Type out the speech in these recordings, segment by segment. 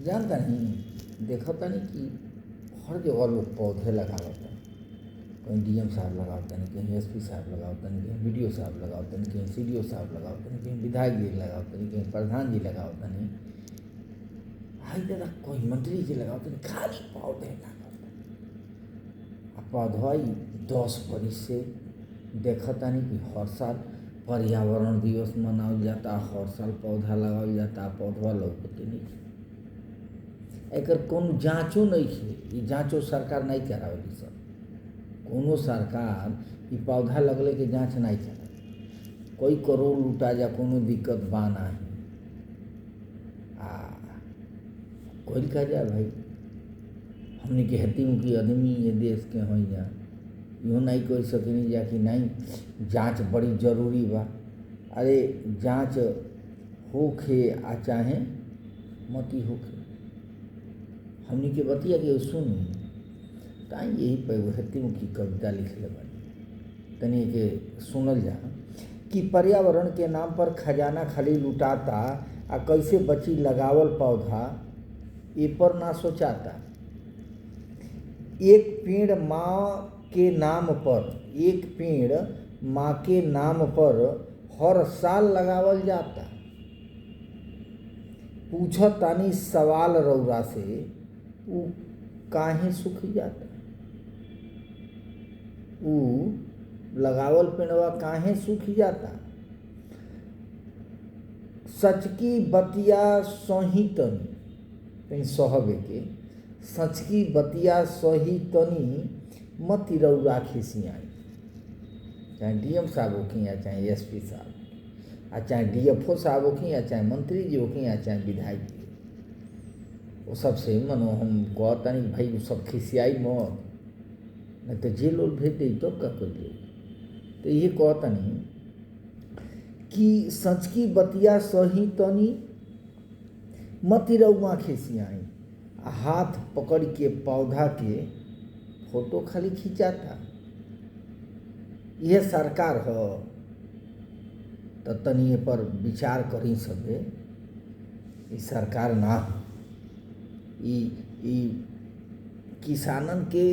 जानता नहीं, देखता नहीं कि हर जगह लोग पौधे लगावता, कहीं डीएम साहब लगावता नहीं, कहीं एसपी साहब लगावता नहीं, कहीं बीडीओ साहब लगावता नहीं, कहीं सीडीओ साहब लगावता नहीं, कहीं विधायक जी लगावता नहीं, कहीं प्रधान जी लगावता नहीं, हाई दादा कोई मंत्री जी लगावता नहीं, खाली पौधे लगावता। पौधा 10 बरिस से देखता नहीं कि हर साल पर्यावरण दिवस मनावल जाता, हर साल पौधा लगावल जाता, पौधा लौकते नहीं। एकर कोनो जाँचो नहीं है, ये जाँचो सरकार नहीं करावेली सब। कोनो सरकार ये पौधा लगले के जाँच नहीं करावे। कोई करोड़ लुटा जा, कोनो दिक्कत बा नाही। कोई कह जाए भाई हमने के हती मुखी आदमी ये देश के हैं जा, यूँ नहीं कोई सकेनी जा कि नहीं जाँच बड़ी जरूरी बा। अरे जाँच होखे आ चाहे मती होखे, हमने के बतिया के सुनी ताई यही पे हती मुखी कविता लिखले बानी, तनी के सुनल जा कि पर्यावरण के नाम पर खजाना खाली लुटाता, आ कैसे बची लगावल पौधा ए पर ना सोचाता। एक पेड़ माँ के नाम पर, एक पेड़ माँ के नाम पर हर साल लगावल जाता। पूछत तानी सवाल रउरा से, ऊ काहे सूख जाता? ऊ लगावल पेड़वा काहे सूख जाता? सच की बतिया सही तनी, कहीं सहबे के सच की बतिया सही तनी मती रउरा खिसियाई। चाहे डीएम साहब होखी, या चाहे एसपी साहब, आ चाहे डीएफओ साहब होखी, या चाहे मंत्री जी होखी, या चाहे विधायक जी, वो सबसे मनो हम कहता नहीं भाई वो सब खिसियाई मत, नहीं तो जेल उल भेज दे तो का कर दे। तो ये कहता नहीं कि सच की बतिया सही तनी मती रउआ खिसियाई, हाथ पकड़ के पौधा के फोटो खाली खिंचाता। यह सरकार हो तो तनी पर विचार करी सबे। ई सरकार ना हो, ई किसानन के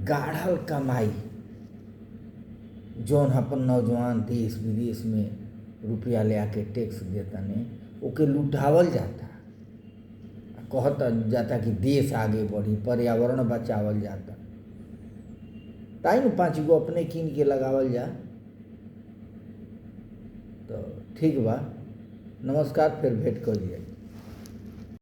गाढ़ल कमाई जौन अपन नौजवान देश विदेश में रुपया ले आके टैक्स देता ने, ओके लुटावल जाता, कहता जाता कि देश आगे बढ़ी, पर्यावरण बचावल जाता। ताई न 5 गो अपने कीन के लगावल जा तो ठीक बा। नमस्कार, फिर भेंट कर लिया।